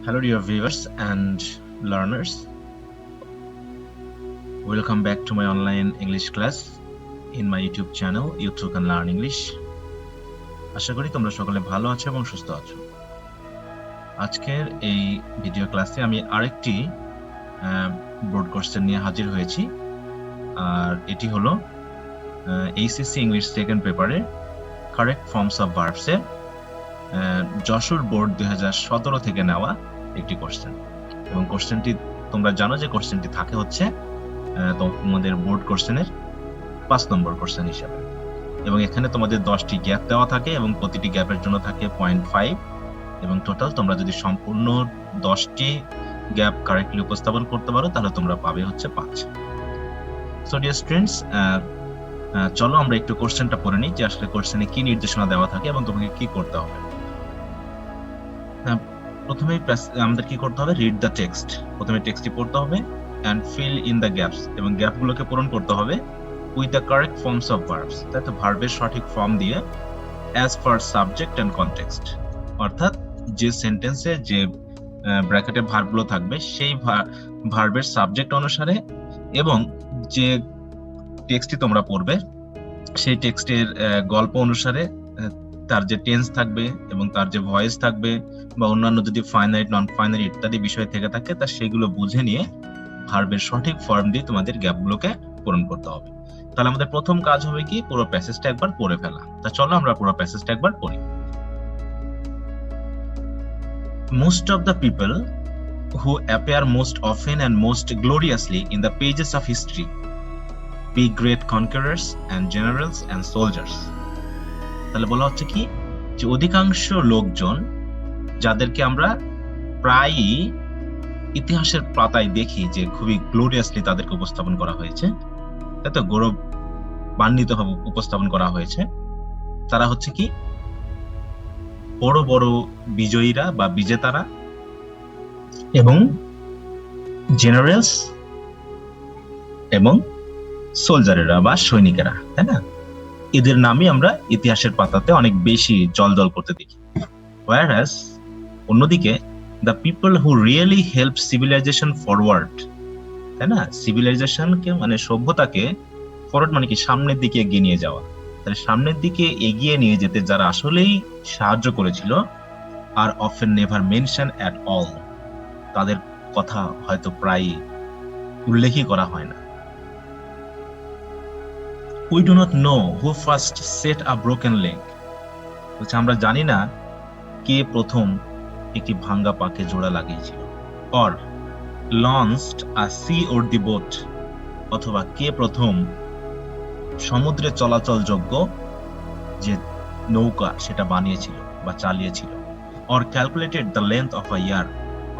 Hello dear viewers and learners. Welcome back to my online English class in my YouTube channel YouTube Can Learn English. আশা করি তোমরা সকলে ভালো আছো এবং সুস্থ আছো। আজকের এই ভিডিও ক্লাসে আমি আরেকটি বোর্ড কোশ্চেন নিয়ে হাজির হয়েছি, আর এটি হলো এইচএসসি ইংলিশ সেকেন্ড পেপারে কারেক্ট ফর্মস অফ ভার্বস এর যশোর বোর্ড 2017 থেকে নেওয়া একটি কোশ্চেন। এবং কোশ্চেনটি তোমরা জানো যে কোশ্চেনটি থাকে হচ্ছে তোমাদের বোর্ড কোশ্চেনের 5 নম্বর কোশ্চেন হিসেবে, এবং এখানে তোমাদের 10টি গ্যাপ দেওয়া থাকে এবং প্রতিটি গ্যাপের জন্য থাকে 0.5, এবং টোটাল তোমরা যদি সম্পূর্ণ 10টি গ্যাপ কারেক্টলি উপস্থাপন করতে পারো তাহলে তোমরা পাবে হচ্ছে 5। সো ডিয়ার স্টুডেন্টস, চলো আমরা একটু কোশ্চেনটা পড়ে নিই যে আসলে কোশ্চেনে কি নির্দেশনা দেওয়া থাকে এবং তোমাকে কি করতে হবে। প্রথমেই আমাদের কি করতে হবে, রিড দ্য টেক্সট। প্রথমে টেক্সটটি পড়তে হবে and fill in the gaps, এবং গ্যাপগুলোকে পূরণ করতে হবে with the correct forms of verbs, তাই তো ভার্বের সঠিক ফর্ম দিয়ে as per subject and context, অর্থাৎ যে সেন্টেন্সে যে ব্র্যাকেটে ভার্বগুলো থাকবে সেই ভার্বের সাবজেক্ট অনুসারে এবং যে টেক্সটটি তোমরা পড়বে সেই টেক্সটের গল্প অনুসারে তার যে টেন্স থাকবে এবং তার যে ভয়েস থাকবে বা অন্যান্য যদি ফাইনাইট নন ফাইনাইট ইত্যাদি বিষয় থেকে থাকে তা সেগুলো বুঝে নিয়ে ভার্বের সঠিক ফর্ম দিয়ে তোমাদের গ্যাপগুলোকে পূরণ করতে হবে। তাহলে আমাদের প্রথম কাজ হবে কি, পুরো প্যাসেজটা একবার পড়ে ফেলা। তা চলো আমরা পুরো প্যাসেজটা একবার পড়ি। Most of the people who appear most often and most gloriously in the pages of history be great conquerors and generals and soldiers. তাহলে বলা হচ্ছে কি যে অধিকাংশ লোকজন যাদেরকে আমরা প্রায়ই ইতিহাসের পাতায় দেখি যে খুবই গ্লোরিয়াসলি তাদেরকে উপস্থাপন করা হয়েছে, এত গৌরবান্বিত ভাবে উপস্থাপন করা হয়েছে, তারা হচ্ছে কি বড় বড় বিজয়ীরা বা বিজেতারা এবং জেনারেলস এবং সোলজারেরা বা সৈনিকেরা, তাই না? এদের নামই আমরা ইতিহাসের পাতাতে অনেক বেশি জলজল করতে দেখি। whereas অন্যদিকে the people who really help civilization forward, তাই না, সিভিলাইজেশনকে মানে সভ্যতাকে ফরওয়ার্ড মানে কি সামনের দিকে এগিয়ে নিয়ে যাওয়া, তাহলে সামনের দিকে এগিয়ে নিয়ে যেতে যারা আসলেই সাহায্য করেছিল আর often never mention at all, তাদের কথা হয়তো প্রায় উল্লেখই করা হয় না। We do not know who first set a broken leg, বলছে আমরা জানি না কে প্রথম একটি ভাঙ্গা পাকে জোড়া লাগিয়েছিল, or launched a sea or the boat, অথবা কে প্রথম সমুদ্রে চলাচলযোগ্য যে নৌকা সেটা বানিয়েছিল বা চালিয়েছিল, or calculated the length of a year,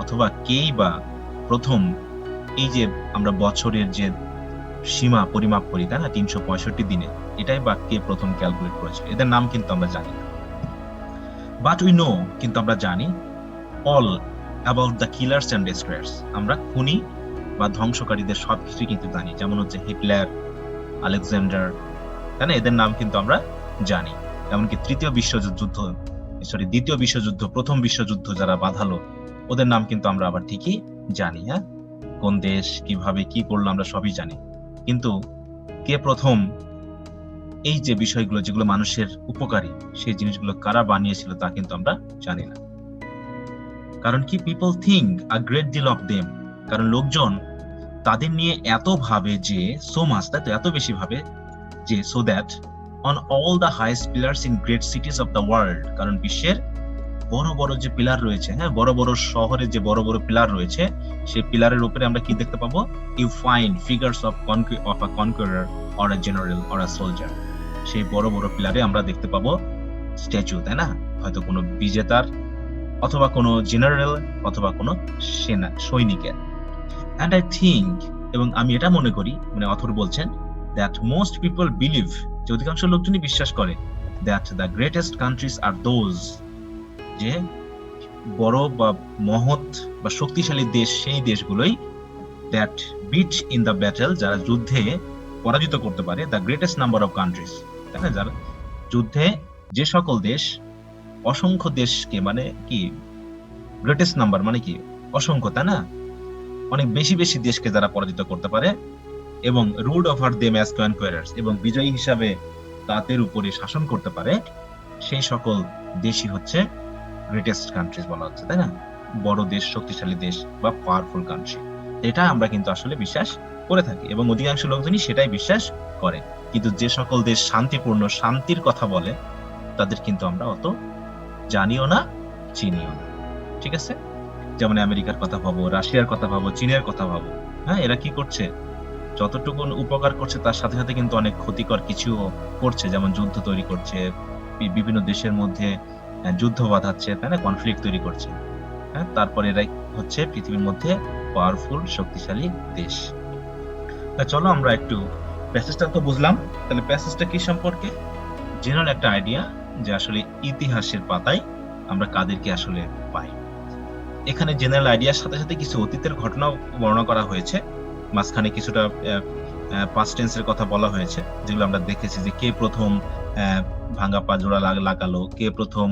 অথবা কেই বা প্রথম এই যে আমরা বছরের যে সীমা পরিমাপ করি, তাই না, 365 দিনে, এটাই বা কে প্রথম ক্যালকুলেট করেছিল, এদের নাম কিন্তু আমরা জানি না। বাট উই নো, কিন্তু আমরা জানি all about the killers and destroyers, আমরা খুনি বা ধ্বংসকারীদের সবকিছু কিন্তু জানি, যেমন হচ্ছে হিটলার, আলেকজান্ডার, তাই না, এদের নাম কিন্তু আমরা জানি। এমনকি দ্বিতীয় বিশ্বযুদ্ধ প্রথম বিশ্বযুদ্ধ যারা বাঁধালো ওদের নাম কিন্তু আমরা আবার ঠিকই জানি। হ্যাঁ, কোন দেশ কিভাবে কি করলো আমরা সবই জানি, কিন্তু কে প্রথম এই যে বিষয়গুলো যেগুলো মানুষের উপকারী সেই জিনিসগুলো কারা বানিয়েছিল তা কিন্তু আমরা জানি না। কারণ কি, people think a great deal of them, কারণ লোকজন তাদের নিয়ে এত ভাবে যে সো মাচ, তাই তো এত বেশি ভাবে যে so that on all the highest pillars in great সিটিজ of the world, কারণ বিশ্বের বড় বড় যে পিলার রয়েছে, হ্যাঁ, বড় বড় শহরে যে বড় বড় পিলার রয়েছে সেই পিলারের উপরে আমরা কি দেখতে পাবো, you find figures of a conqueror or a general or a soldier, সেই বড় বড় পিলারে আমরা দেখতে পাবো স্ট্যাচু, তাই না, হয়তো কোনো বিজেতার অথবা কোনো জেনারেল অথবা কোনো সৈনিকের। অ্যান্ড আই থিঙ্ক, এবং আমি এটা মনে করি, মানে অথর বলছেন, দ্যাট মোস্ট পিপল বিলিভ, যে অধিকাংশ লোকজনই বিশ্বাস করে, that the greatest countries are those, যে বড় বা মহৎ বা শক্তিশালী দেশ সেই দেশগুলোই, that beat in the battle, যারা যুদ্ধে পরাজিত করতে পারে, the greatest number of countries, তাই না, যারা যুদ্ধে যে সকল দেশ অসংখ্য দেশকে মানে কি গ্রেটেস্ট নাম্বার মানে কি অসংখ্য, তাই না? অনেক বেশি বেশি দেশকে যারা পরাজিত করতে পারে এবং রুলড ওভার দেম অ্যাজ কনকোয়ারার্স, এবং বিজয়ী হিসাবে তাদের উপরে শাসন করতে পারে, সেই সকল দেশই হচ্ছে গ্রেটেস্ট কান্ট্রিজ বলা হচ্ছে, তাই না? বড় দেশ, শক্তিশালী দেশ বা পাওয়ারফুল কান্ট্রি, এটা আমরা কিন্তু আসলে বিশ্বাস করে থাকি এবং অধিকাংশ লোকজনই সেটাই বিশ্বাস করে। কিন্তু যে সকল দেশ শান্তিপূর্ণ, শান্তির কথা বলে, তাদের কিন্তু আমরা অত জানিও না, চিনিও না। ঠিক আছে? যেমন আমেরিকার কথা ভাবো, রাশিয়ার কথা ভাবো, চীনের কথা ভাবো। হ্যাঁ, এরা কি করছে? যতটুকু উপকার করছে তার সাথে সাথে কিন্তু অনেক ক্ষতিকর কিছু করছে, যেমন যুদ্ধ তৈরি করছে, বিভিন্ন দেশের মধ্যে যুদ্ধ বাঁধাচ্ছে, তাই না? কনফ্লিক্ট তৈরি করছে। হ্যাঁ, তারপরে এরাই হচ্ছে পৃথিবীর মধ্যে পাওয়ারফুল, শক্তিশালী দেশ। চলো আমরা একটু প্যাসেজটা তো বুঝলাম, তাহলে প্যাসেজটা কি সম্পর্কে জেনারেল একটা আইডিয়া যে আসলে ইতিহাসের পাতায় আমরা কাদেরকে আসলে পাই। এখানে জেনারেল আইডিয়ার সাথে সাথে কিছু অতীতের ঘটনা বর্ণনা করা হয়েছে, মাঝখানে কিছুটা পাস্ট টেন্সের কথা বলা হয়েছে, যেগুলো আমরা দেখেছি যে কে প্রথম ভাঙা পা জোড়া লাগালো, কে প্রথম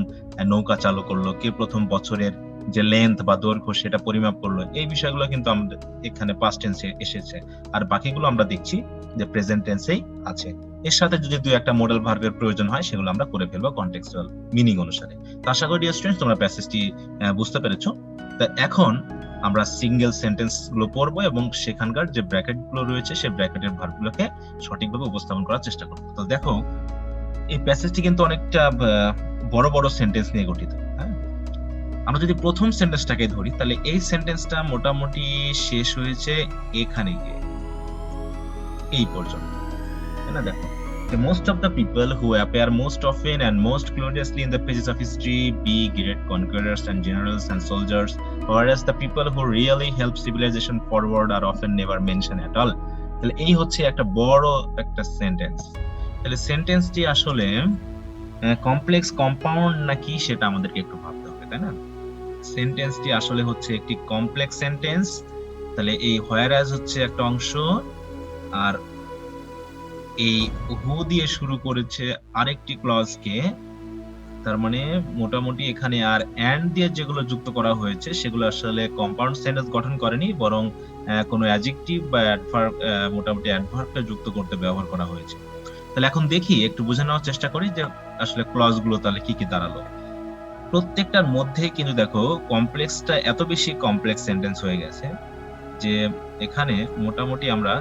নৌকা চালু করলো, কে প্রথম বছরের যে লেন্থ বা দৈর্ঘ্য সেটা পরিমাপ করলো। এই বিষয়গুলো কিন্তু আমাদের এখানে পাস্ট টেন্সে এসেছে, আর বাকিগুলো আমরা দেখছি যে প্রেজেন্ট টেন্সেই আছে। এর সাথে যদি দুই একটা মডেল ভার্বের প্রয়োজন হয় সেগুলো আমরা করে ফেলবো কনটেক্সচুয়াল মিনিং অনুসারে। তো আশা করি ডিয়ার স্টুডেন্টস তোমরা প্যাসেজটি বুঝতে পেরেছো। তা এখন আমরা সিঙ্গেল সেন্টেন্স গুলো পড়বো এবং সেখানকার যে ব্র্যাকেট গুলো রয়েছে সেই ব্র্যাকেটের ভার্বগুলোকে সঠিকভাবে উপস্থাপন করার চেষ্টা করবো। তো দেখো, এই প্যাসেজটি কিন্তু অনেকটা বড় বড় সেন্টেন্স নিয়ে গঠিত। হ্যাঁ, আমরা যদি প্রথম সেন্টেন্সটাকে ধরি, তাহলে এই সেন্টেন্সটা মোটামুটি শেষ হয়েছে এখানে গিয়ে, এই পর্যন্ত, তাই না? দেখো, The most of the people who appear most often and most gloriously in the pages of history be great conquerors and generals and soldiers, whereas the people who really help civilization forward are often never mentioned at all. তাহলে এই হচ্ছে একটা বড় একটা sentence. তাহলে সেন্টেন্সটি আসলে complex, compound নাকি সেটা আমাদেরকে একটু ভাবতে হবে, তাই না? সেন্টেন্সটি আসলে হচ্ছে একটি কমপ্লেক্স সেন্টেন্স। তাহলে এই whereas হচ্ছে একটা অংশ, আর এই হু দিয়ে শুরু করেছে আরেকটি ক্লজকে, তার মানে মোটামুটি এখানে আর এন্ড দিয়ে যেগুলো যুক্ত করা হয়েছে সেগুলো আসলে কম্পাউন্ড সেন্টেন্স গঠন করেনি, বরং কোনো অ্যাডজেক্টিভ বা অ্যাডভার্ব, মোটামুটি অ্যাডভার্বকে যুক্ত করতে ব্যবহার করা হয়েছে। তাহলে এখন দেখি, একটু বুঝে নেওয়ার চেষ্টা করি যে আসলে ক্লজগুলো তাহলে কি কি দাঁড়ালো। প্রত্যেকটার মধ্যে কিন্তু দেখো কমপ্লেক্সটা এত বেশি কমপ্লেক্স সেন্টেন্স হয়ে গেছে যে এখানে মোটামুটি আমরা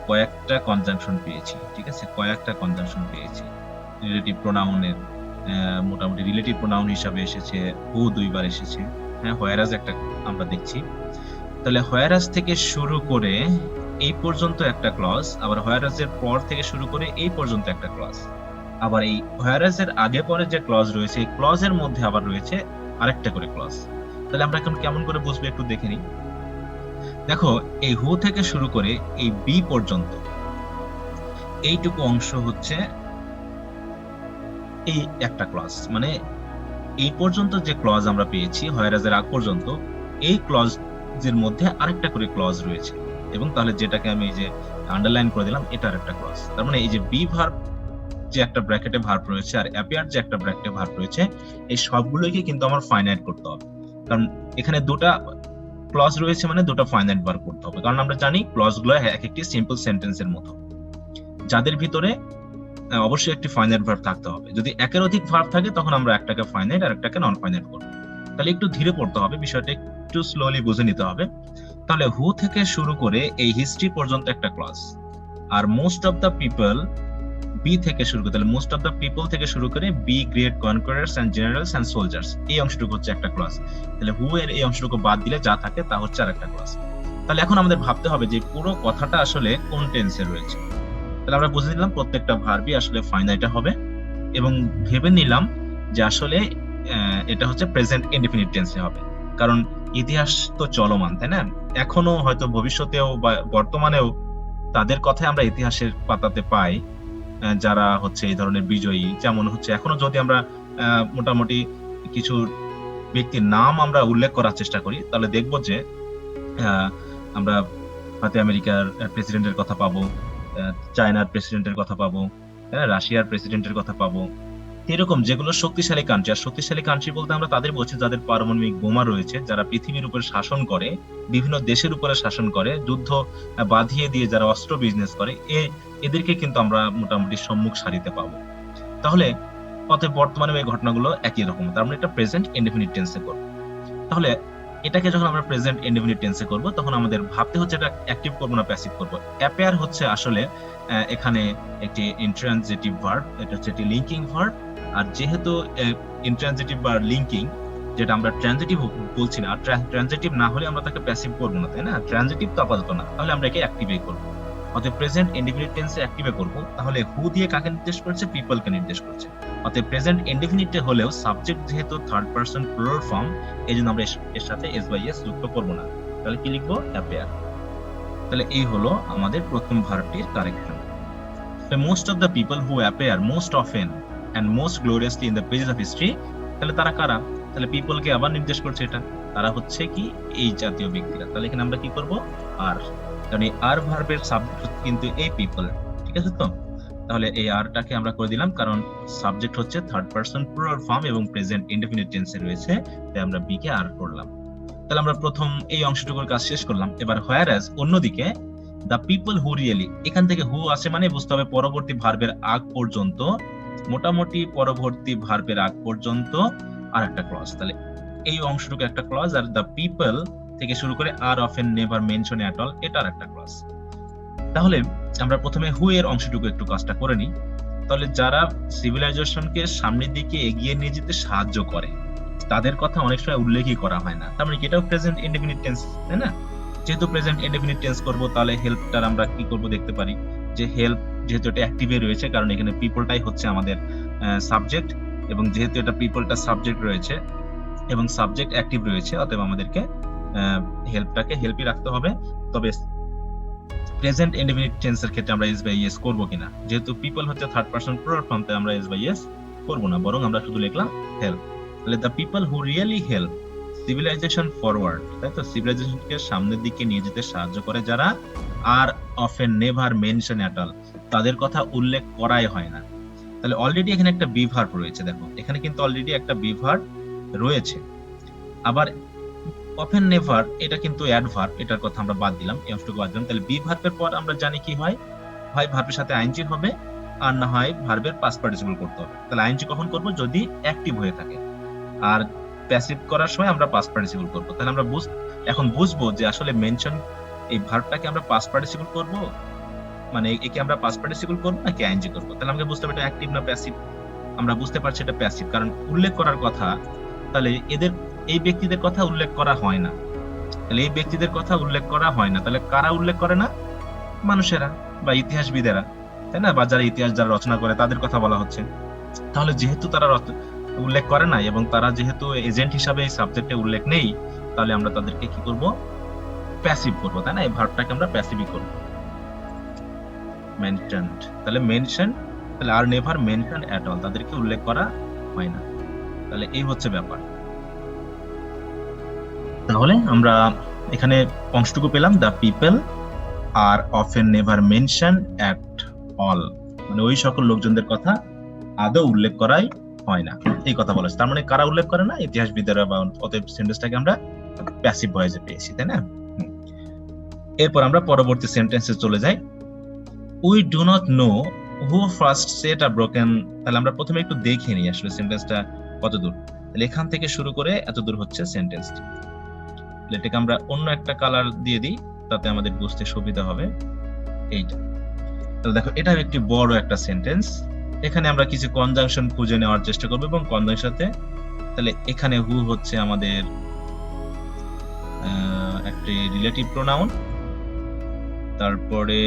কয়েকটা কনজাংশন পেয়েছি। ঠিক আছে, কয়েকটা কনজাংশন পেয়েছি। রিলেটিভ প্রোনাউনের মোটামুটি রিলেটিভ প্রোনাউন হিসাবে এসেছে, হু দুইবার এসেছে। হ্যাঁ, হোয়ারাজ একটা আমরা দেখছি। তাহলে হোয়ারাজ থেকে শুরু করে এই পর্যন্ত একটা ক্লজ, আবার হোয়ারাজের পর থেকে শুরু করে এই পর্যন্ত একটা ক্লজ, আবার এই হোয়ারাজের আগে পরে যে ক্লজ রয়েছে এই ক্লজের মধ্যে আবার রয়েছে আরেকটা করে ক্লজ। তাহলে আমরা এখন কেমন করে বুঝবো একটু দেখে নিই। দেখো, এই হু থেকে শুরু করে এই বি পর্যন্ত এইটুকু অংশ হচ্ছে এই একটা ক্লজ, মানে এই পর্যন্ত যে ক্লজ আমরা পেয়েছি হোয়ারাজের আগ পর্যন্ত, এই ক্লজের মধ্যে আরেকটা করে ক্লজ রয়েছে, এবং তাহলে যেটাকে আমি এই যে আন্ডারলাইন করে দিলাম এটা আরেকটা ক্লজ। তার মানে এই যে বি ভার্ব যে একটা ব্র্যাকেটে ভার্ব রয়েছে আর অ্যাপিয়ার যে একটা ব্র্যাকেটে ভার্ব রয়েছে, এই সবগুলোকে কিন্তু আমার ফাইনাইট করতে হবে, কারণ এখানে দুটা ক্লজ রয়েছে মানে দুটো ফাইনাইট ভার্ব করতে হবে। কারণ আমরা জানি ক্লজগুলো এক একটি সিম্পল সেন্টেন্সের মতো, যাদের ভিতরে অবশ্যই একটি ফাইনাইট ভার্ব থাকতে হবে। যদি একের অধিক ভার্ব থাকে তখন আমরা একটাকে ফাইনাইট আর একটাকে নন ফাইনাইট করব। তাহলে একটু ধীরে পড়তে হবে, বিষয়টা একটু স্লোলি বুঝে নিতে হবে। তাহলে হু থেকে শুরু করে এই হিস্ট্রি পর্যন্ত একটা ক্লজ, আর most of the people B থেকে শুরু করে, তাহলে মোস্ট অফ দ্য পিপল থেকে শুরু করে be great conquerors and generals and soldiers, এই অংশটুকু হচ্ছে একটা ক্লজ। তাহলে হু এর এই অংশটুকু বাদ দিলে যা থাকে তা হচ্ছে আরেকটা ক্লজ। তাহলে এখন আমাদের ভাবতে হবে যে পুরো কথাটা আসলে কোন টেন্সে রয়েছে। তাহলে আমরা বুঝে নিলাম প্রত্যেকটা ভার্বই আসলে ফাইনাইট হবে, এবং ভেবে নিলাম যে আসলে এটা হচ্ছে প্রেজেন্ট ইনডিফিনিট টেন্সে হবে, কারণ ইতিহাস তো চলমান, তাই না? এখনো হয়তো ভবিষ্যতেও বা বর্তমানেও তাদের কথাই আমরা ইতিহাসের পাতাতে পাই, যারা হচ্ছে এই ধরনের বিজয়ী। যেমন হচ্ছে এখনো যদি আমরা মোটামুটি কিছু ব্যক্তির নাম আমরা উল্লেখ করার চেষ্টা করি, তাহলে দেখবো যে আমরা হয়তো আমেরিকার প্রেসিডেন্টের কথা পাবো, চায়নার প্রেসিডেন্টের কথা পাবো, রাশিয়ার প্রেসিডেন্টের কথা পাবো, এরকম যেগুলো শক্তিশালী কান্ট্রি, আর শক্তিশালী কান্ট্রি বলতে আমরা তাদের বলছি যাদের পারমাণবিক বোমা রয়েছে, যারা পৃথিবীর উপরে শাসন করে, বিভিন্ন দেশের উপরে শাসন করে, যুদ্ধ বাঁধিয়ে দিয়ে যারা অস্ত্র বিজনেস করে, এদেরকে কিন্তু আমরা মোটামুটি সম্মুখ সারিতে পাবো। তাহলে অতএব বর্তমানে এই ঘটনাগুলো একই রকম, তার মানে এটা প্রেজেন্ট ইনডেফিনিট টেন্সে করব। তাহলে এটাকে যখন আমরা প্রেজেন্ট ইনডেফিনিট টেন্সে করব, তখন আমাদের ভাবতে হচ্ছে এটা অ্যাক্টিভ করব না প্যাসিভ করব। অ্যাপেয়ার হচ্ছে আসলে এখানে একটি ইন্ট্রানজিটিভ ভার্ব, এটা হচ্ছে একটি লিঙ্কিং ভার্ব। আর যেহেতু ইন্ট্রানজিটিভ বা লিঙ্কিং, যেটা আমরা ট্রানজিটিভ বলছি না, ট্রানজিটিভ না হলে আমরা তাকে প্যাসিভ করব না, তাই না? ট্রানজিটিভ তো আপাতত না, তাহলে আমরা একে অ্যাক্টিভে করব। অতএব প্রেজেন্ট ইনডেফিনিট টেন্সে অ্যাক্টিভে করব, তাহলে হু দিয়ে কাকে নির্দেশ করছে? পিপলকে নির্দেশ করছে। অতএব প্রেজেন্ট ইনডেফিনিটে হলেও সাবজেক্ট যেহেতু থার্ড পারসন প্লুরাল ফর্ম, এই জন্য আমরা এর সাথে এস বাই এস যুক্ত করব না। তাহলে কি লিখবো? অ্যাপিয়ার। তাহলে এই হলো আমাদের প্রথম ভার্বটির correction. So most of the people who appear most often and most gloriously in the pages of history, তাহলে তারা কারা? তাহলে পিপলকে আবার নির্দেশ করছে, এটা তারা হচ্ছে কি? এই জাতীয় ব্যক্তিরা। তাহলে এখানে আমরা কি করব? আর, কারণ এই আর ভার্বের সাবজেক্ট কিন্তু এই পিপল, ঠিক আছে তো? তাহলে এই আরটাকে আমরা করে দিলাম, কারণ সাবজেক্ট হচ্ছে থার্ড পারসন প্লুরাল ফর্ম এবং প্রেজেন্ট ইনডেফিনিট টেন্সে রয়েছে, তাই আমরা বি কে আর করলাম। তাহলে আমরা প্রথম এই অংশটুকুর কাজ শেষ করলাম। এবার whereas অন্যদিকে the people who really, এখান থেকে হু আসে মানে বুঝতে হবে পরবর্তী ভার্বের আগ পর্যন্ত, মোটামুটি পরবর্তী ভার্বের আগ পর্যন্ত আর একটা ক্লজ। তাহলে এই অংশটুকু একটা ক্লজ, আর the people থেকে শুরু করে আর often never mention at all, এটা আর একটা ক্লজ। তাহলে আমরা প্রথমে হু এর অংশটুকু একটু কাজটা করে নিই। তাহলে যারা সিভিলাইজেশনকে সামনের দিকে এগিয়ে নিয়ে যেতে সাহায্য করে, তাদের কথা অনেক সময় উল্লেখই করা হয় না। তার মানে এটাও প্রেজেন্ট ইনডেফিনিট টেন্স, তাই না? যেহেতু প্রেজেন্ট ইনডেফিনিট টেন্স করব, তাহলে হেল্পটার আমরা কি করব দেখতে পারি যে হেল্প যেহেতু এটা অ্যাক্টিভে রয়েছে, কারণ এখানে পিপলটাই হচ্ছে আমাদের সাবজেক্ট, এবং যেহেতু এটা পিপলটা সাবজেক্ট রয়েছে এবং সাবজেক্ট অ্যাক্টিভ রয়েছে, অতএব আমাদেরকে হেল্পটাকে হেল্পই রাখতে হবে। তবে প্রেজেন্ট ইনডেফিনিট টেন্সের ক্ষেত্রে আমরা এস বাই এস করব কিনা, যেহেতু পিপল হচ্ছে থার্ড পারসন প্লুরাল ফর্ম, তাই আমরা এস বাই এস করব না, বরং আমরা শুধু লিখলাম হেল্প। তাহলে the people who really help civilisation forward, তাই তো? সিভিলাইজেশনকে সামনের দিকে নিয়ে যেতে সাহায্য করে যারা, are often never mention at all, তাদের কথা উল্লেখ করাই হয় না। তাহলে অলরেডি এখানে একটা বি ভার্ব রয়েছে, দেখো এখানে কিন্তু অলরেডি একটা বি ভার্ব রয়েছে। আবার অফেন নেভার, এটা কিন্তু অ্যাডভার্ব, এটার কথা আমরা বাদ দিলাম, এই অংশটুকু বাদ দিলাম। তাহলে বি ভার্বের পর আমরা জানি কি হয়, হয় ভার্বের সাথে আইএনজি হবে, আর না হয় ভার্বের পাস্ট পার্টিসিপল করতে হবে। তাহলে আইএনজি কখন করব? যদি অ্যাক্টিভ হয়ে থাকে, আর প্যাসিভ করার সময় আমরা পাস্ট পার্টিসিপল করব। তাহলে আমরা এখন বুঝবো যে আসলে মেনশন এই ভার্বটাকে আমরা পাস্ট পার্টিসিপল করব, মানে একে আমরা পাস্ট পার্টিসিপল করব নাকি আইএনজি করব। তাহলে আমাকে বুঝতে হবে এটা অ্যাক্টিভ না প্যাসিভ। আমরা বুঝতে পারছি এটা প্যাসিভ, কারণ উল্লেখ করার কথা, তাহলে এই ব্যক্তিদের কথা উল্লেখ করা হয় না। তাহলে এই ব্যক্তিদের কথা উল্লেখ করা হয় না, তাহলে কারা উল্লেখ করে না? মানুষেরা বা ইতিহাসবিদেরা, তাই না? বা যারা ইতিহাস যারা রচনা করে তাদের কথা বলা হচ্ছে। তাহলে যেহেতু তারা উল্লেখ করে না, এবং তারা যেহেতু এজেন্ট হিসাবে এই সাবজেক্টে উল্লেখ নেই, তাহলে আমরা তাদেরকে কি করব? প্যাসিভ করব, তাই না? এই ভার্বটাকে আমরা প্যাসিভই করব। মেনশনড, তাহলে মেনশন, তাহলে আর নেভার মেনশন অ্যাট অল, তাদেরকে উল্লেখ করা হয় না। তাহলে এই হচ্ছে ব্যাপার। তাহলে আমরা এখানে অংশটুকু পেলাম, the people are often never mention at all, মানে ওই সকল লোকজনদের কথা আদৌ উল্লেখ করাই হয় না, এই কথা বলা হচ্ছে। তার মানে কারা উল্লেখ করে না? ইতিহাসবিদেরা, বা অতএব সেন্টেন্সটাকে আমরা প্যাসিভ ভয়েসে পেয়েছি, তাই না? এরপর আমরা পরবর্তী সেন্টেন্সে চলে যাই। We do not know who first set a broken, তাহলে আমরা প্রথমে একটু দেখে নিই আসলে সেন্টেন্সটা কত দূর। তাহলে এখান থেকে শুরু করে এত দূর হচ্ছে সেন্টেন্সটি। এটাকে আমরা অন্য একটা কালার দিয়ে দিই, তাতে আমাদের বুঝতে সুবিধা হবে। এইটা, তাহলে দেখো এটা একটি বড় একটা সেন্টেন্স। এখানে আমরা কিছু কনজাংশন খুঁজে নেওয়ার চেষ্টা করব, এবং কনজাংশন সাথে, তাহলে এখানে হু হচ্ছে আমাদের একটি রিলেটিভ প্রোনাউন, তারপরে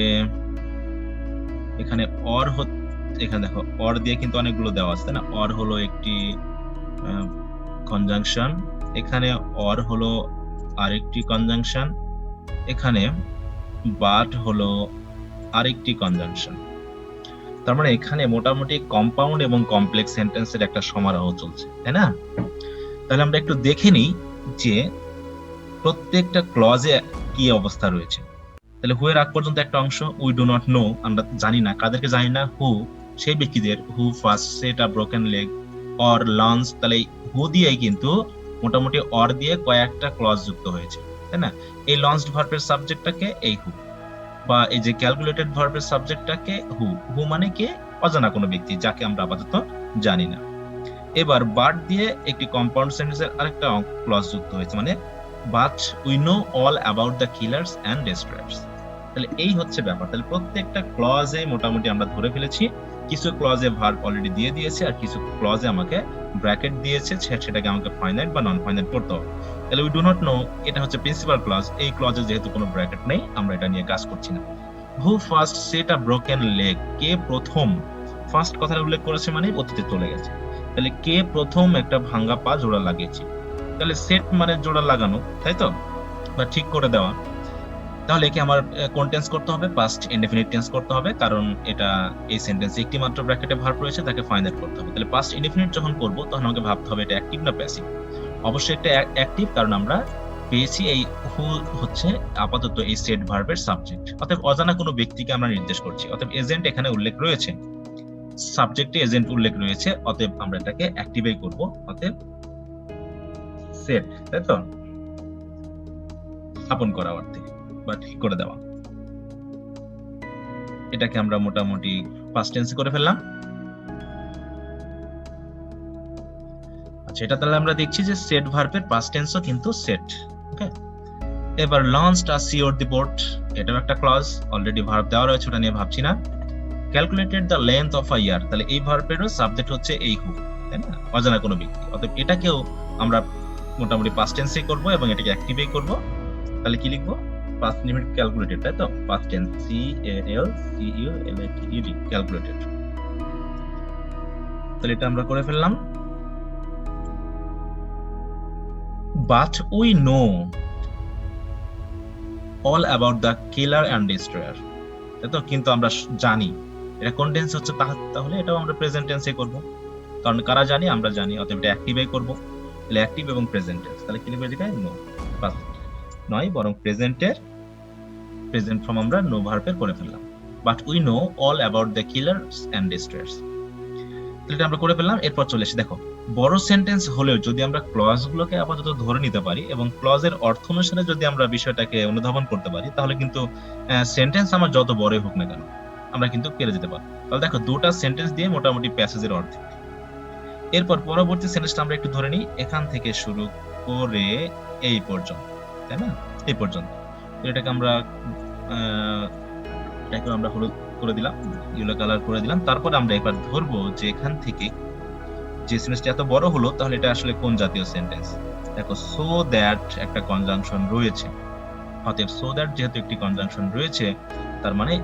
এখানে অর, এখানে দেখো অর দিয়ে কিন্তু অনেকগুলো দেওয়া আছে, না? অর হলো একটি কনজাংশন, এখানে অর হলো আরেকটি কনজাংশন, এখানে বাট হলো আরেকটি কনজাংশন। তার মানে এখানে মোটামুটি কম্পাউন্ড এবং কমপ্লেক্স সেন্টেন্সের একটা সমারোহ চলছে, তাই না? তাহলে আমরা একটু দেখে নিই যে প্রত্যেকটা ক্লজে কি অবস্থা রয়েছে। তাহলে হু এর আগ পর্যন্ত একটা অংশ, উই ডু নট নো, আমরা জানি না, কাদেরকে জানি না? হু, সেই ব্যক্তিদের হু first set a broken leg or launch, তাহলে হু দিয়েই কিন্তু মোটামুটি অর দিয়ে কয়েকটা ক্লজ যুক্ত হয়েছে, তাই না? এই লঞ্চড ভার্বের সাবজেক্টটাকে এই হু, বা এই যে ক্যালকুলেটেড ভার্বের সাবজেক্টটাকে হু। হু মানে কে? অজানা কোনো ব্যক্তি, যাকে আমরা আপাতত জানি না। এবার বাট দিয়ে একটি কম্পাউন্ড সেন্টেন্সের আরেকটা ক্লজ যুক্ত হয়েছে, মানে but we know all about the killers and destroyers. তাহলে এই হচ্ছে ব্যাপার। তাহলে প্রত্যেকটা ক্লজে মোটামুটি আমরা ধরে ফেলেছি, কিছু ক্লজে ভার্ব অলরেডি দিয়ে দিয়েছে, আর কিছু ক্লজে আমাকে ব্র্যাকেট দিয়েছে, সেটাকে আমাকে ফাইনাইট বা নন ফাইনাইট করতে হবে। তাহলে উই ডু নট নো, এটা হচ্ছে প্রিন্সিপাল ক্লজ। এই ক্লজে যেহেতু কোনো ব্র্যাকেট নেই, আমরা এটা নিয়ে কাজ করছি না। Who first set a broken leg, কে প্রথম, ফার্স্ট কথাটা উল্লেখ করেছে মানে অতীতে চলে গেছে। তাহলে কে প্রথম একটা ভাঙ্গা পা জোড়া লাগিয়েছে, তাহলে সেট মানে জোড়া লাগানো, তাই তো, বা ঠিক করে দেওয়া। তাহলে একে আমার কোন টেন্স করতে হবে? পাস্ট ইনডেফিনিট টেন্স করতে হবে, কারণ এটা এই সেন্টেন্সে একটি মাত্র ব্র্যাকেটে ভার্ব রয়েছে, তাকে ফাইনাইট করতে হবে। তাহলে পাস্ট ইনডেফিনিট যখন করব, তখন আমাকে ভাবতে হবে এটা অ্যাক্টিভ না প্যাসিভ। অবশ্যই এটা অ্যাক্টিভ, কারণ আমরা পেয়েছি এই হু হচ্ছে আপাতত এই সেট ভার্বের সাবজেক্ট। অতএব অজানা কোনো ব্যক্তিকে আমরা নির্দেশ করছি, অতএব এজেন্ট এখানে উল্লেখ রয়েছে, সাবজেক্টে এজেন্ট উল্লেখ রয়েছে, অতএব আমরা এটাকে অ্যাক্টিভেই করব, অতএব সেট, তাই তো, স্থাপন করা অর্থে বা ঠিক করে দেওয়া। এটাকে আমরা মোটামুটি পাস্ট টেন্সে করে ফেললাম। আচ্ছা, এটা তাহলে আমরা দেখছি যে সেট ভার্বের পাস্ট টেন্সও কিন্তু সেট। ওকে, এবার launched a sea or the boat, এটাও একটা ক্লজ, অলরেডি ভার্ব দেওয়া রয়েছে, ওটা নিয়ে ভাবছি না। Calculated the length of a year, তাহলে এই ভার্বেরও সাবজেক্ট হচ্ছে এই হু, তাই না, অজানা কোনো ব্যক্তি। অতএব এটাকেও আমরা মোটামুটি পাস্ট টেন্সেই করব এবং এটাকে অ্যাক্টিভেই করব। তাহলে কি লিখবো? পাস্ট লিমিট ক্যালকুলেটেড, তাই তো, পাস্ট টেন্স সি এ এল সি ইউ এল এ টি ই ডি, ক্যালকুলেটেড। তাহলে এটা আমরা করে ফেললাম। But we know all about the killer and destroyer, তাই তো, কিন্তু আমরা জানি। এটা কোন টেন্স হচ্ছে? তাহলে এটাও আমরা প্রেজেন্ট টেন্সে করব, কারণ কারা জানি? আমরা জানি, অতএব এটা অ্যাক্টিভেই করব। তাহলে অ্যাক্টিভ এবং প্রেজেন্ট টেন্স, তাহলে কি লিখবো? জায়গায় নো, পাস্ট নয়, বরং প্রেজেন্টের প্রেজেন্ট ফর্ম আমরা নো ভার্বের করে ফেললাম। But we know all about the killers and destroyers, তাহলে এটা আমরা করে ফেললাম। এরপর চলে এসে দেখো, বড় সেন্টেন্স হলেও যদি আমরা ক্লজ গুলোকে আপাতত ধরে নিতে পারি এবং ক্লজের অর্থ অনুসারে যদি আমরা বিষয়টাকে অনুধাবন করতে পারি, তাহলে কিন্তু সেন্টেন্স আমার যত বড়ই হোক না কেন, আমরা কিন্তু পেরে যেতে পারি। তাহলে দেখো, দুটা সেন্টেন্স দিয়ে মোটামুটি প্যাসেজের অর্ধেক। এরপর পরবর্তী সেন্টেন্সটা আমরা একটু ধরে নিই, এখান থেকে শুরু করে এই পর্যন্ত, তাই না, এই পর্যন্ত। এটাকে আমরা হলুদ করে দিলাম, ইয়েলো কালার করে দিলাম। তারপর আমরা এবার ধরবো যে এখান থেকে যে সেন্টেন্সটা এত বড় হলো, তাহলে এটা আসলে কোন জাতীয় সেন্টেন্স। দেখো, সো দ্যাট একটা কনজাংশন রয়েছে, অতএব সো দ্যাট যেহেতু একটি কনজাংশন রয়েছে, তার মানে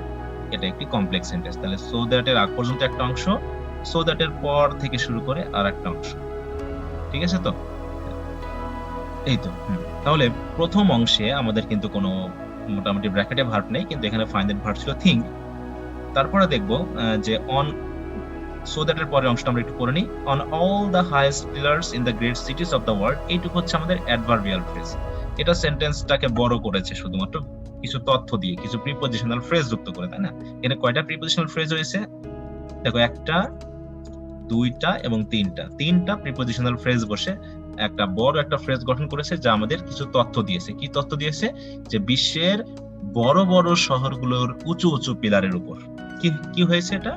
এটা একটি কমপ্লেক্স সেন্টেন্স। তাহলে সো দ্যাট এর আগ পর্যন্ত একটা অংশ, সো দ্যাট এর পর থেকে শুরু করে আর একটা অংশ, ঠিক আছে তো, এই তো। তাহলে প্রথম অংশে আমাদের কিন্তু কোনো মোটামুটি ব্র্যাকেটে ভার্ব নেই, কিন্তু এখানে ফাইনাইট ভার্ব ছিল থিঙ্ক। তারপরে দেখবো যে অন সো দ্যাট এর পরের অংশটা আমরা একটু করে নিই। On all the highest pillars in the great সিটিজ of the world, এইটুকু হচ্ছে আমাদের অ্যাডভার্বিয়াল ফ্রেজ। এটা সেন্টেন্সটাকে বড় করেছে শুধুমাত্র কিছু তথ্য দিয়ে, কিছু প্রিপোজিশনাল ফ্রেজ যুক্ত করে, তাই না? এখানে কয়টা প্রিপোজিশনাল ফ্রেজ হয়েছে? দেখো, একটা, দুইটা এবং তিনটা প্রিপোজিশনাল ফ্রেজ বসে একটা বড় একটা ফ্রেজ গঠন করেছে, যা আমাদের কিছু তথ্য দিয়েছে। কি তথ্য দিয়েছে? যে বিশ্বের বড় বড় শহরগুলোর উঁচু উঁচু পিলারের উপর কি হয়েছে? এটা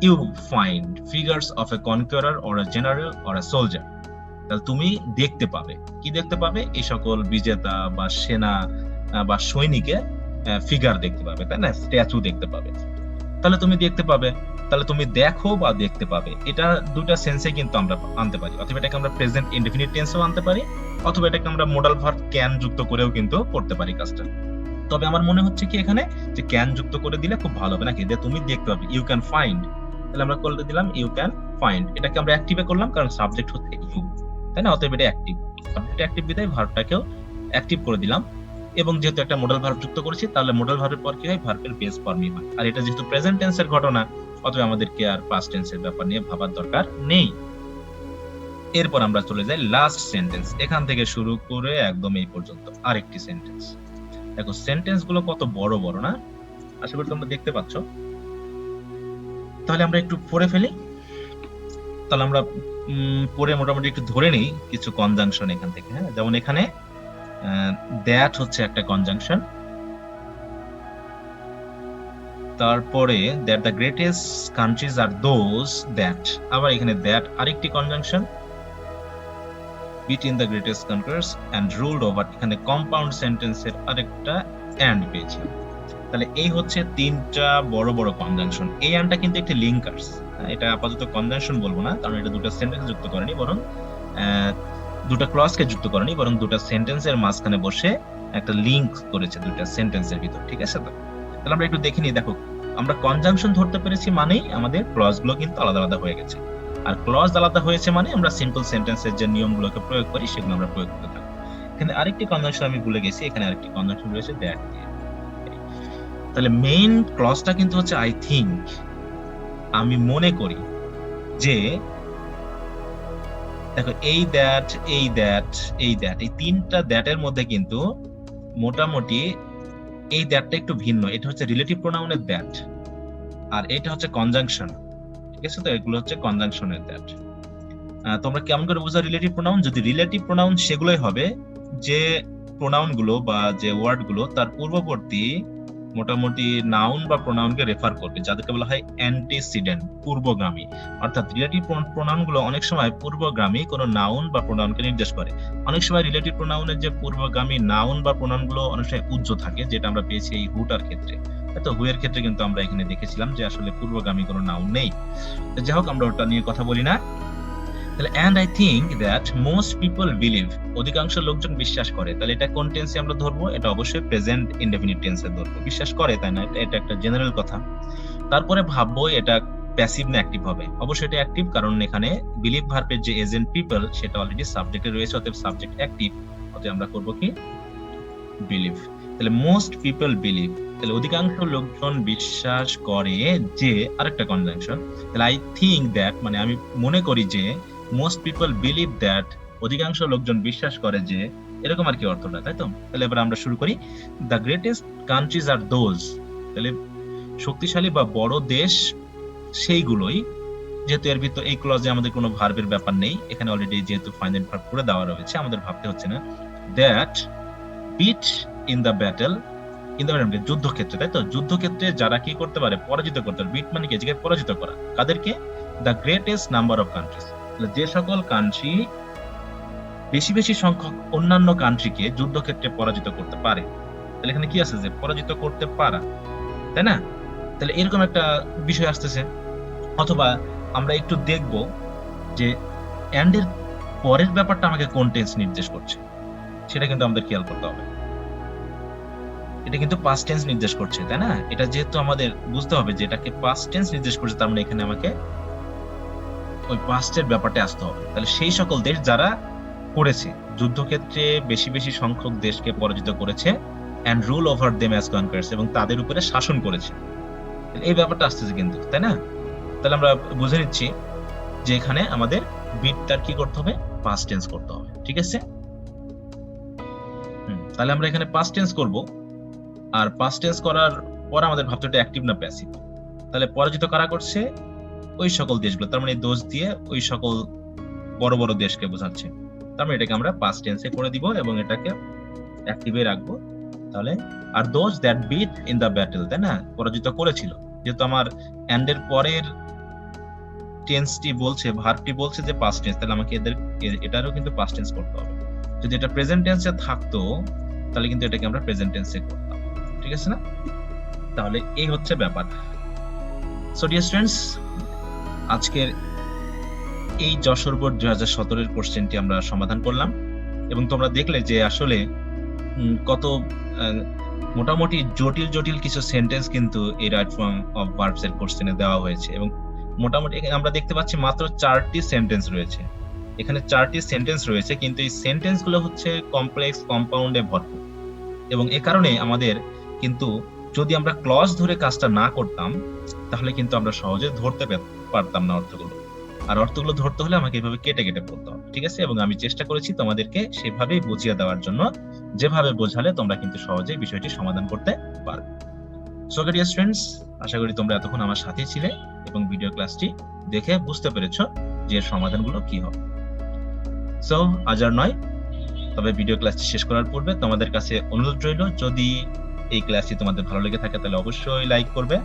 you find figures of a conqueror or a general or a soldier, তাহলে তুমি দেখতে পাবে, কি দেখতে পাবে? এই সকল বিজেতা বা সেনা বা সৈনিকের ফিগার দেখতে পাবে, তাই না, স্ট্যাচু দেখতে পাবে। তাহলে তুমি দেখতে পাবে, তাহলে তুমি দেখো বা দেখতে পাবে, এটা দুটা সেন্সে কিন্তু আমরা আনতে পারি। অথবা এটাকে আমরা প্রেজেন্ট ইনডেফিনিট টেন্সেও আনতে পারি, অথবা এটাকে আমরা মোডাল ভার্ব ক্যান যুক্ত করেও কিন্তু করতে পারি কাজটা। তবে আমার মনে হচ্ছে কি এখানে যে ক্যান যুক্ত করে দিলে খুব ভালো হবে, নাকি? যে তুমি দেখতে পাবে, ইউ ক্যান ফাইন্ড, তাহলে আমরা করে দিলাম ইউ ক্যান ফাইন্ড। এটাকে আমরা অ্যাক্টিভে করলাম, কারণ সাবজেক্ট হচ্ছে ইউ, তাই না? অতএব এটা অ্যাক্টিভ, সাবজেক্ট অ্যাক্টিভ বিধায় ভার্বটাকেও অ্যাক্টিভ করে দিলাম। এবং যেহেতু একটা মোডাল ভার্ব যুক্ত করেছি, তাহলে মোডাল ভার্বের পর কি হয়? ভার্বের বেস ফর্মই হয়। আর এটা যেহেতু প্রেজেন্ট টেন্সের ঘটনা, অতএব আমাদেরকে আর পাস্ট টেন্সের ব্যাপার নিয়ে ভাবার দরকার নেই। এরপর আমরা চলে যাই লাস্ট সেন্টেন্স, এখান থেকে শুরু করে একদম এই পর্যন্ত আরেকটি সেন্টেন্স। দেখো, সেন্টেন্স গুলো কত বড় বড় না? আশা করি তোমরা দেখতে পাচ্ছ। তাহলে আমরা একটু পড়ে ফেলি। তাহলে আমরা পড়ে মোটামুটি একটু ধরে নিই কিছু কনজাংশন এখান থেকে। হ্যাঁ, যেমন এখানে দ্যাট হচ্ছে একটা কনজাংশন, তারপরে that the greatest countries are those that, আবার এখানে দ্যাট আরেকটি conjunction, between the greatest countries and ruled over, এখানে কম্পাউন্ড সেন্টেন্সের আরেকটা এন্ড পেয়েছি। তাহলে এই হচ্ছে তিনটা বড় বড় কনজাংশন। এই এন্ডটা কিন্তু একটি লিঙ্কার্স, এটা আপাতত কনজাংশন বলবো না, কারণ এটা দুটো সেন্টেন্স যুক্ত করেনি, বরং দুটো ক্লজকে যুক্ত করেনি, বরং দুটো সেন্টেন্সের মাঝখানে বসে একটা লিঙ্ক করেছে দুটো সেন্টেন্সের ভিতর। ঠিক আছে? তো তাহলে আমরা একটু দেখে নিই। দেখো, আমরা কনজাংশন ধরতে পেরেছি মানেই আমাদের ক্লজগুলো কিন্তু আলাদা আলাদা হয়ে গেছে, আর ক্লজ আলাদা হয়েছে মানে আমরা সিম্পল সেন্টেন্সের যে নিয়মগুলোকে প্রয়োগ করি সেগুলো আমরা প্রয়োগ করতে থাকবো। এখানে আরেকটি কনজাংশন আমি ভুলে গেছি, এখানে আরেকটি কনজাংশন রয়েছে দ্যাট দিয়ে। তাহলে মেইন ক্লজটা কিন্তু হচ্ছে আই থিংক, আমি মনে করি যে, দেখো এই দ্যাট, এই দ্যাট, এই দ্যাট, এই তিনটা দ্যাটের মধ্যে কিন্তু মোটামুটি এই দ্যাটটা একটু ভিন্ন। এটা হচ্ছে রিলেটিভ প্রোনাউনের দ্যাট, আর এটা হচ্ছে কনজাংশন। ঠিক আছে? তো এগুলো হচ্ছে কনজাংশনের দ্যাট। তোমরা কেমন করে বুঝো রিলেটিভ প্রোনাউন? যদি রিলেটিভ প্রোনাউন সেগুলোই হবে যে প্রোনাউন গুলো বা যে ওয়ার্ড গুলো তার পূর্ববর্তী মোটামুটি নাউন বা প্রোনাউনকে রেফার করবে, যাদেরকে বলা হয় অ্যান্টিসিডেন্ট, পূর্বগামী। অর্থাৎ রিলেটিভ প্রোনাউন গুলো অনেক সময় পূর্বগামী কোনো নাউন বা প্রোনাউনকে নির্দেশ করে। অনেক সময় রিলেটিভ প্রোনাউনের যে পূর্বগামী নাউন বা প্রোনাউন গুলো অনেক সময় উজ্জ থাকে, যেটা আমরা পেয়েছি এই হুটার ক্ষেত্রে। তো হুয়ের ক্ষেত্রে কিন্তু আমরা এখানে দেখেছিলাম যে আসলে পূর্বগামী কোনো নাউন নেই। যাই হোক, আমরা ওটা নিয়ে কথা বলি না। তাহলে and I think that most people believe, অধিকাংশ লোকজন বিশ্বাস করে। তাহলে এটা কোন টেন্সে আমরা ধরবো? এটা অবশ্যই প্রেজেন্ট ইনডেফিনিট টেন্সে ধরবো। বিশ্বাস করে, তাই না? এটা একটা জেনারেল কথা। তারপরে ভাববো এটা প্যাসিভ না অ্যাক্টিভ হবে। অবশ্যই এটা অ্যাক্টিভ, কারণ এখানে বিলিভ ভার্বের যে এজেন্ট পিপল সেটা অলরেডি সাবজেক্টে রয়েছে, অতএব সাবজেক্ট অ্যাক্টিভ, অতএব আমরা করব কি? বিলিভ। তাহলে মোস্ট পিপল বিলিভ, তাহলে অধিকাংশ লোকজন বিশ্বাস করে যে, আরেকটা কনজাংশন। তাহলে আই থিংক দ্যাট মানে আমি মনে করি যে, মোস্ট পিপল বিলিভ দ্যাট অধিকাংশ লোকজন বিশ্বাস করে যে, এরকম আর কি অর্থটা, তাই তো? তাহলে এবার আমরা শুরু করি। The greatest countries are those, তাহলে শক্তিশালী বা বড় দেশ সেইগুলোই, যেহেতু এর ভিতর এই ক্লজে আমাদের কোনো ভার্বের ব্যাপার নেই, এখানে অলরেডি যেহেতু ফাইনাল ভার্ব করে দেওয়া রয়েছে, আমাদের ভাবতে হচ্ছে না। That beat in the battle, in the battle যুদ্ধক্ষেত্রে, তাই তো? যুদ্ধক্ষেত্রে যারা কি করতে পারে? পরাজিত করতে পারে। বিট মানে কি? জায়গায় পরাজিত করা। কাদেরকে? The greatest number of countries, যে সকল কান্ট্রি বেশি বেশি সংখ্যক অন্যান্য কান্ট্রিকে যুদ্ধক্ষেত্রে পরাজিত করতে পারে। তাহলে এখানে কি আছে? যে পরাজিত করতে পারা, তাই না? তাহলে এরকম একটা বিষয় আসতেছে। অথবা আমরা একটু দেখব যে এন্ড এর পরের ব্যাপারটা আমাকে কোন টেন্স নির্দেশ করছে, সেটা কিন্তু আমাদের খেয়াল করতে হবে। এটা কিন্তু পাস্ট টেন্স নির্দেশ করছে, তাই না? এটা যেহেতু আমাদের বুঝতে হবে যে এটাকে পাস্ট টেন্স নির্দেশ করছে, তার মানে এখানে আমাকে ওই পাস্টের ব্যাপারটা আসতে হবে। তাহলে সেই সকল দেশ যারা করেছে, যুদ্ধক্ষেত্রে বেশি বেশি সংখ্যক দেশকে পরাজিত করেছে, and rule over them as conquerors, এবং তাদের উপরে শাসন করেছে। এই ব্যাপারটা আসতেছে কিন্তু, তাই না? তাহলে আমরা বুঝে নিচ্ছি যে এখানে আমাদের বিটটার কি করতে হবে? পাস্ট টেন্স করতে হবে। ঠিক আছে? তাহলে আমরা এখানে পাস্ট টেন্স করব, আর পাস্ট টেন্স করার পর আমাদের ভাবতে হবে অ্যাক্টিভ না প্যাসিভ। তাহলে পরাজিত কারা করছে? ওই সকল দেশগুলো, তার মানে দোষ দিয়ে ওই সকল বড় বড় দেশকে বোঝাচ্ছে। তার মানে এটাকে আমরা পাস্ট টেন্সে করে দিব এবং এটাকে অ্যাক্টিভে রাখবো। তাহলে are those that beat in the battle, তাই না? পরাজিত করেছিল। যেহেতু আমার এন্ড এর পরের টেন্সটি বলছে, ভার্বটি বলছে যে পাস্ট টেন্স, তাহলে আমাকে এটারও কিন্তু পাস্ট টেন্স করতে হবে। যদি এটা প্রেজেন্ট টেন্সে থাকতো তাহলে কিন্তু এটাকে আমরা প্রেজেন্ট টেন্সে করতাম। ঠিক আছে না? তাহলে এই হচ্ছে ব্যাপার। সো ডিয়ার স্টুডেন্টস, আজকের এই যশোর বোর্ড 2017 এর কোশ্চেনটি আমরা সমাধান করলাম, এবং তোমরা দেখলে যে আসলে কত মোটামুটি জটিল জটিল কিছু সেন্টেন্স কিন্তু এই রাইট ফর্ম অফ ভার্বস এর কোশ্চেনে দেওয়া হয়েছে, এবং মোটামুটি আমরা দেখতে পাচ্ছি মাত্র 4টি সেন্টেন্স রয়েছে। এখানে 4টি সেন্টেন্স রয়েছে, কিন্তু এই সেন্টেন্স গুলো হচ্ছে কমপ্লেক্স, কম্পাউন্ডে ভরপুর, এবং এ কারণে আমাদের কিন্তু যদি আমরা ক্লজ ধরে কাজটা না করতাম তাহলে কিন্তু আমরা সহজে ধরতে পারতাম না অর্থগুলো। আর অর্থগুলো ধরতে হলে আমাকে এইভাবে কেটে কেটে পড়তে হবে। ঠিক আছে? এবং আমি চেষ্টা করেছি তোমাদেরকে সেভাবেই বুঝিয়ে দেওয়ার জন্য, যেভাবে বোঝালে তোমরা কিন্তু সহজেই বিষয়টি সমাধান করতে পারবে। সো ডিয়ার স্টুডেন্টস, আশা করি তোমরা এতক্ষণ আমার সাথে ছিলে। এবং ভিডিও ক্লাসটি দেখে বুঝতে পেরেছো যে এর সমাধানগুলো কি হবে। সো আজ আর নয়, তবে ভিডিও ক্লাসটি শেষ করার পূর্বে তোমাদের কাছে অনুরোধ রইল, যদি এই ক্লাসটি তোমাদের ভালো লেগে থাকে তাহলে অবশ্যই লাইক করবে,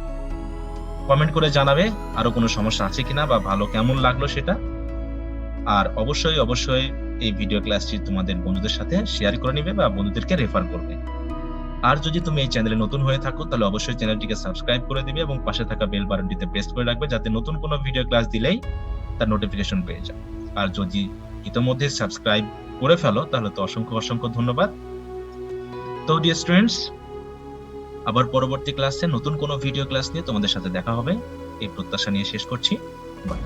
কমেন্ট করে জানাবে আরো কোনো সমস্যা আছে কিনা বা ভালো কেমন লাগলো সেটা। আর অবশ্যই এই ভিডিও ক্লাসটি তোমাদের বন্ধুদের সাথে শেয়ার করে নিবে বা বন্ধুদেরকে রেফার করবে। আর যদি তুমি এই চ্যানেলে নতুন হয়ে থাকো তাহলে অবশ্যই চ্যানেলটিকে সাবস্ক্রাইব করে দিবে এবং পাশে থাকা বেল বাটনটিতে প্রেস করে রাখবে, যাতে নতুন কোনো ভিডিও ক্লাস দিলেই তার নোটিফিকেশন পেয়ে যাও। আর যদি ইতোমধ্যে সাবস্ক্রাইব করে ফেলো তাহলে তো অসংখ্য ধন্যবাদ। তো ডিয়ার স্টুডেন্টস, আবার পরবর্তী ক্লাসে নতুন কোনো ভিডিও ক্লাস নিয়ে তোমাদের সাথে দেখা হবে এই প্রত্যাশা নিয়ে শেষ করছি। বাই।